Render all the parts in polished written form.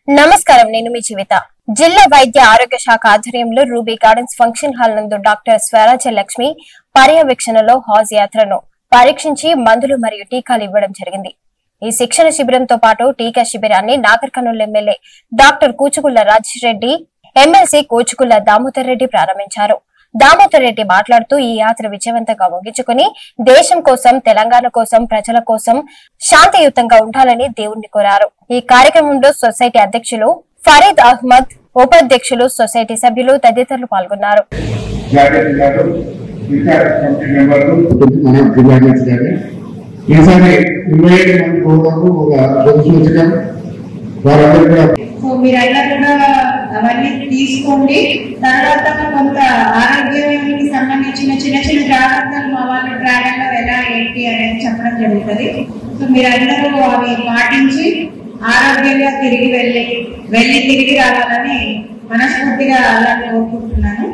నమస్కారం, నేను మీ జీవిత. జిల్లా వైద్య ఆరోగ్య శాఖ ఆధ్వర్యంలో రూబీ గార్డెన్స్ ఫంక్షన్ హాల్ నందు డాక్టర్ స్వరాజ్య లక్ష్మి పర్యవేక్షణలో హాజ్ యాత్రను పరీక్షించి మందులు మరియు టీకాలు ఇవ్వడం జరిగింది. ఈ శిక్షణ శిబిరంతో పాటు టీకా శిబిరాన్ని Nagar Kurnool MLA doctor Kuchukulla Rajesh Reddy, MLC Kuchukulla Damodar Reddy ప్రారంభించారు. దామోదర్ రెడ్డి మాట్లాడుతూ ఈ యాత్ర విజయవంతంగా ముగించుకుని దేశం కోసం, తెలంగాణ కోసం, ప్రజల కోసం శాంతియుతంగా ఉండాలని దేవుణ్ణి కోరారు. ఈ కార్యక్రమంలో సొసైటీ అధ్యక్షులు ఫరీద్ అహ్మద్, ఉపాధ్యక్షులు, సొసైటీ సభ్యులు తదితరులు పాల్గొన్నారు. అవన్నీ తీసుకోండి. తర్వాత కొంత ఆరోగ్యానికి సంబంధించిన చిన్న చిన్న జాగ్రత్తలు మా వాళ్ళ డ్రాగన్ లో ఎలా ఏంటి అనేది చెప్పడం జరుగుతుంది. సో మీరందరూ అవి పాటించి ఆరోగ్యంగా తిరిగి రావాలని మనస్ఫూర్తిగా అలాగే కోరుకుంటున్నాను.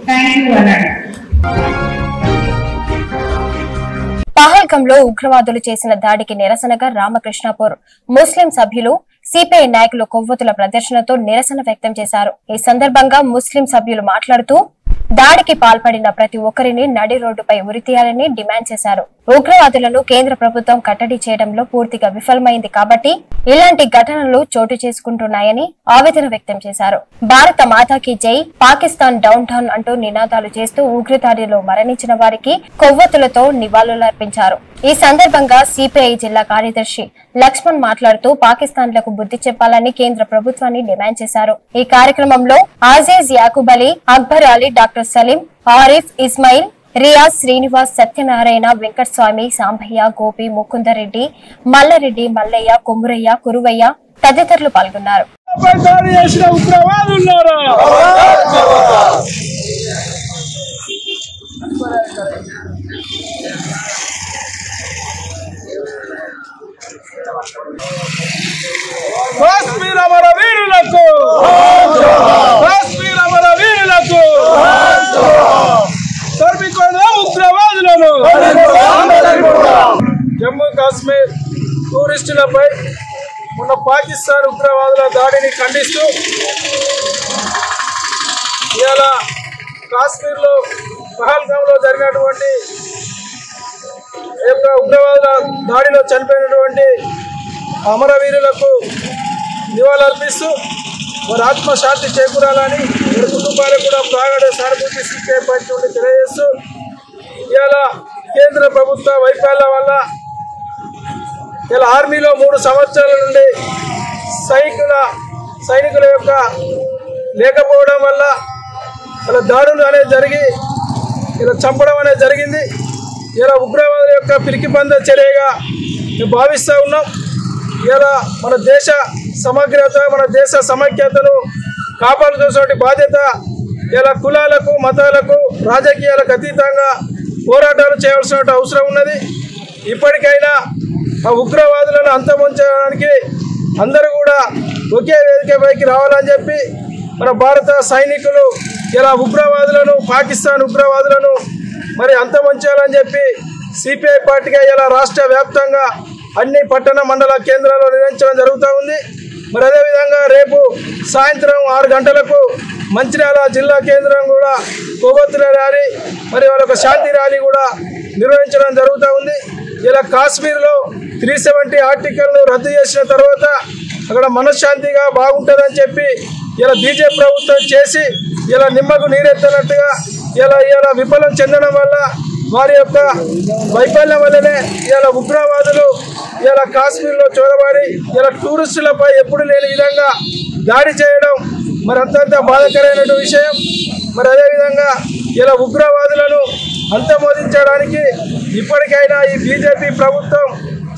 థ్యాంక్ యూ అన్నాడు. పహల్గంలో ఉగ్రవాదులు చేసిన దాడికి నిరసనగా రామకృష్ణాపూర్ ముస్లిం సభ్యులు, సిపిఐ నాయకులు కొవ్వొత్తుల ప్రదర్శనతో నిరసన వ్యక్తం చేశారు. ఈ సందర్భంగా ముస్లిం సభ్యులు మాట్లాడుతూ దాడికి పాల్పడిన ప్రతి ఒక్కరిని నడి రోడ్డుపై ఉరితీయాలని డిమాండ్ చేశారు. ఉగ్రవాదులను కేంద్ర ప్రభుత్వం కట్టడి చేయడంలో పూర్తిగా విఫలమైంది కాబట్టి ఇలాంటి ఘటనలు చోటు చేసుకుంటున్నాయని ఆవేదన వ్యక్తం చేశారు. భారత మాతాకి జై, పాకిస్తాన్ డౌన్ టౌన్ అంటూ నినాదాలు చేస్తూ ఉగ్రదాడిలో మరణించిన వారికి కొవ్వొత్తులతో నివాళులర్పించారు. ఈ సందర్భంగా సిపిఐ జిల్లా కార్యదర్శి లక్ష్మణ్ మాట్లాడుతూ పాకిస్తాన్లకు బుద్ధి చెప్పాలని కేంద్ర ప్రభుత్వాన్ని డిమాండ్ చేశారు. ఈ కార్యక్రమంలో ఆజీజ్ యాకూబ్ అలీ, అక్బర్ అలీ, డాక్టర్ సలీం, ఆరిఫ్, ఇస్మాయిల్, రియాజ్, శ్రీనివాస్, సత్యనారాయణ, వెంకటస్వామి, సాంబయ్య, గోపి, ముకుందరెడ్డి, మల్లారెడ్డి, మల్లయ్య, కొమురయ్య, కురువయ్య తదితరులు పాల్గొన్నారు. కాశ్మీర్ అమర వీరులకు, కాశ్మీర్ అమర వీరులకు, తరిమికొండ ఉగ్రవాదులను. జమ్మూ కాశ్మీర్ టూరిస్టులపై ఉన్న పాకిస్తాన్ ఉగ్రవాదుల దాడిని ఖండిస్తూ ఇవాళ కాశ్మీర్లో పహల్గాంలో జరిగినటువంటి ఉగ్రవాదుల దాడిలో చనిపోయినటువంటి అమరవీరులకు నివాళులర్పిస్తూ వారి ఆత్మశాంతి చేకూరాలని, వారి కుటుంబాలకు కూడా ప్రాగాఢ సానుభూతి సిపిఐ పార్టీ నుండి తెలియజేస్తూ ఇవాళ కేంద్ర ప్రభుత్వ వైఫల్యం వల్ల ఇలా ఆర్మీలో 3 సంవత్సరాల నుండి సైనికుల యొక్క లేకపోవడం వల్ల ఇలా దాడులు అనేది జరిగి ఇలా చంపడం అనేది జరిగింది. ఇలా ఉగ్రవాదుల యొక్క పిరికిబంద చర్యగా మేము భావిస్తూ ఉన్నాం. ఇలా మన దేశ సమగ్రత, మన దేశ సమైక్యతను కాపాడుతున్న బాధ్యత ఇలా కులాలకు, మతాలకు, రాజకీయాలకు అతీతంగా పోరాటాలు చేయవలసిన అవసరం ఉన్నది. ఇప్పటికైనా ఆ ఉగ్రవాదులను అంతమొంచడానికి అందరూ కూడా ఒకే వేదికపైకి రావాలని చెప్పి మన భారత సైనికులు ఇలా ఉగ్రవాదులను, పాకిస్తాన్ ఉగ్రవాదులను మరి అంతమొంచాలని చెప్పి సిపిఐ పార్టీగా ఇలా రాష్ట్ర వ్యాప్తంగా అన్ని పట్టణ మండల కేంద్రాల్లో నిర్వహించడం జరుగుతూ ఉంది. మరి అదేవిధంగా రేపు సాయంత్రం 6 గంటలకు మంచిర్యాల జిల్లా కేంద్రం కూడా కొవ్వొత్తుల ర్యాలీ, మరి వాళ్ళొక శాంతి ర్యాలీ కూడా నిర్వహించడం జరుగుతూ ఉంది. ఇలా కాశ్మీర్లో 370 ఆర్టికల్ను రద్దు చేసిన తర్వాత అక్కడ మనశ్శాంతిగా బాగుంటుందని చెప్పి ఇలా బీజేపీ ప్రభుత్వం చేసి ఇలా నిమ్మకు నీరెత్తనట్టుగా ఇలా విఫలం చెందడం వల్ల, వారి యొక్క వైఫల్యం వల్లనే ఇలా ఉగ్రవాదులు ఇలా కాశ్మీర్లో చొరబడి ఇలా టూరిస్టులపై ఎప్పుడు లేని విధంగా దాడి చేయడం మరి అంతంత బాధాకరమైన విషయం. మరి అదేవిధంగా ఇలా ఉగ్రవాదులను అంతమొందించడానికి ఇప్పటికైనా ఈ బీజేపీ ప్రభుత్వం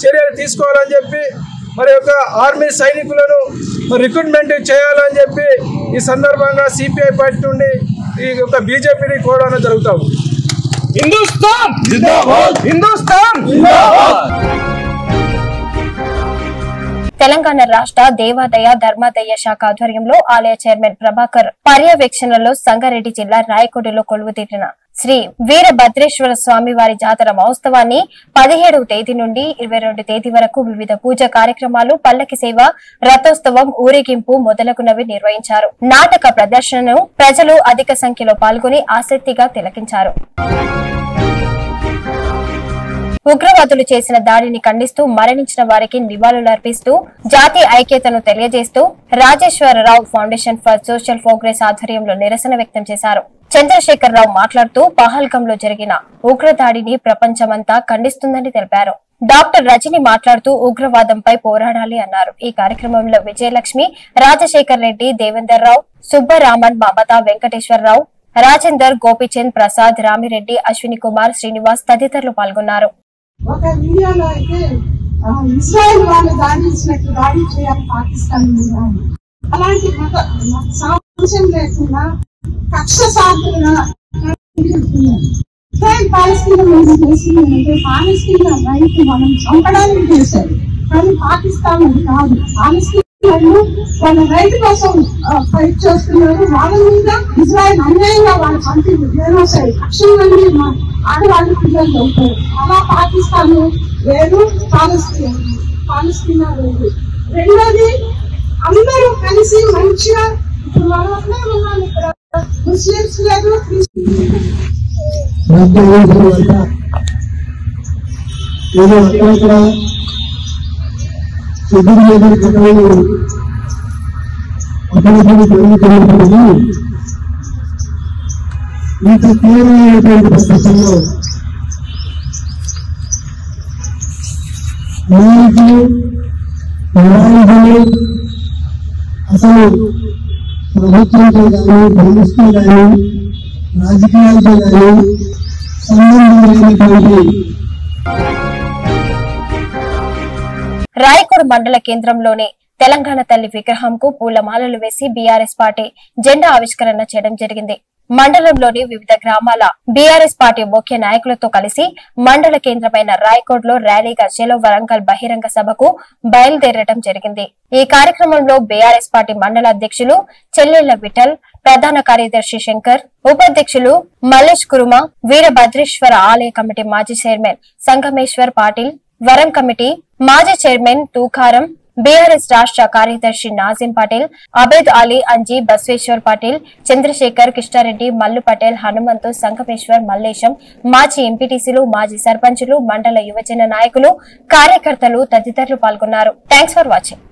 చర్యలు తీసుకోవాలని చెప్పి మరి యొక్క ఆర్మీ సైనికులను రిక్రూట్మెంట్ చేయాలని చెప్పి ఈ సందర్భంగా సిపిఐ పార్టీ నుండి ఈ యొక్క బీజేపీని కోరడం జరుగుతాం. హిందుస్థాన్ జిందాబాద్, హిందుస్థాన్ జిందాబాద్. తెలంగాణ రాష్ట్ర దేవాదాయ ధర్మాదాయ శాఖ ఆధ్వర్యంలో ఆలయ చైర్మన్ ప్రభాకర్ పర్యవేక్షణలో సంగారెడ్డి జిల్లా రాయకోటలో కొలువుతీరిన శ్రీ వీరభద్రేశ్వర స్వామి వారి జాతర మహోత్సవాన్ని 17వ తేదీ నుండి 22 తేదీ వరకు వివిధ పూజా కార్యక్రమాలు, పల్లకి సేవ, రథోత్సవం, ఊరేగింపు మొదలగునవి నిర్వహించారు. నాటక ప్రదర్శనను ప్రజలు అధిక సంఖ్యలో పాల్గొని ఆసక్తిగా తిలకించారు. ఉగ్రవాదులు చేసిన దాడిని ఖండిస్తూ మరణించిన వారికి నివాళులర్పిస్తూ జాతీయ ఐక్యతను తెలియజేస్తూ Rajeshwararao foundation for social progress ఆధ్వర్యంలో నిరసన వ్యక్తం చేశారు. చంద్రశేఖరరావు మాట్లాడుతూ పహల్గాంలో జరిగిన ఉగ్రదాడిని ప్రపంచమంతా ఖండిస్తుందని తెలిపారు. డాక్టర్ రజని మాట్లాడుతూ ఉగ్రవాదంపై పోరాడాలి అన్నారు. ఈ కార్యక్రమంలో విజయలక్ష్మి, రాజశేఖర్ రెడ్డి, దేవేందర్ రావు, సుబ్బరామన్, మమత, వెంకటేశ్వరరావు, రాజేందర్, గోపిచంద్, ప్రసాద్, రామిరెడ్డి, అశ్విని కుమార్, శ్రీనివాస్ తదితరులు పాల్గొన్నారు. ఒక వీడియోలో అయితే ఇజ్రాయెల్ వాళ్ళు దాడి చేయాలి పాకిస్తాన్ మీద, అలాంటి సాంక్షన్ లేకుండా కక్ష సాధన ఇజ్రాయెల్ పాలస్తీనా మీద చేసిందంటే పాలస్తీనా రైతు మనం చంపడానికి చేశారు, కానీ పాకిస్తాన్ అది కాదు. పాలస్తీనాలు వాళ్ళ రైతు కోసం ఫైట్ చేస్తున్నారు, వాళ్ళ మీద ఇజ్రాయెల్ అన్యాయంగా వాళ్ళు చంపింది జెనోసైడ్. లక్షల మంది ఆడవాళ్ళు పిల్లలు అవుతారు. అలా పాకిస్తాన్ వేరు, పాలస్తీనా వేరు. రెండోది అందరూ కలిసి మంచిగా ఇప్పుడు మనమే ఉన్నాం, ఇక్కడ ముస్లింస్ లేదు, ఇంత తీవ్రమైనటువంటి పరిస్థితుల్లో అసలు ప్రభుత్వంతో కానీ, ప్రభుత్వం కానీ, రాజకీయాలతో కానీ సంబంధం లేనటువంటి రాయకోడ్ మండల కేంద్రంలోని తెలంగాణ తల్లి విగ్రహంకు పూలమాలలు వేసి బీఆర్ఎస్ పార్టీ జెండా ఆవిష్కరణ చేయడం జరిగింది. మండలంలోని వివిధ గ్రామాల బీఆర్ఎస్ పార్టీ ముఖ్య నాయకులతో కలిసి మండల కేంద్రమైన రాయకోడ్ లో ర్యాలీగా చెలో వరంగల్ బహిరంగ సభకు బయలుదేరడం జరిగింది. ఈ కార్యక్రమంలో బీఆర్ఎస్ పార్టీ మండల అధ్యక్షులు చెల్లెళ్ల విఠల్, ప్రధాన కార్యదర్శి శంకర్, ఉపాధ్యక్షులు మల్లేష్ కురుమ, వీరభద్రేశ్వర ఆలయ కమిటీ మాజీ చైర్మన్ సంగమేశ్వర్ పాటిల్, వరం కమిటీ మాజీ చైర్మన్ తూకారం, బీఆర్ఎస్ రాష్ట్ర కార్యదర్శి నాజిం పటేల్, అబేద్ అలీ, అంజీ, బస్వేశ్వర్ పాటిల్, చంద్రశేఖర్, కిష్టారెడ్డి, మల్లు పటేల్, హనుమంతు, సంగమేశ్వర్, మల్లేశం, మాజీ ఎంపీటీసీలు, మాజీ సర్పంచులు, మండల యువజన నాయకులు, కార్యకర్తలు తదితరులు పాల్గొన్నారు. Thanks for watching.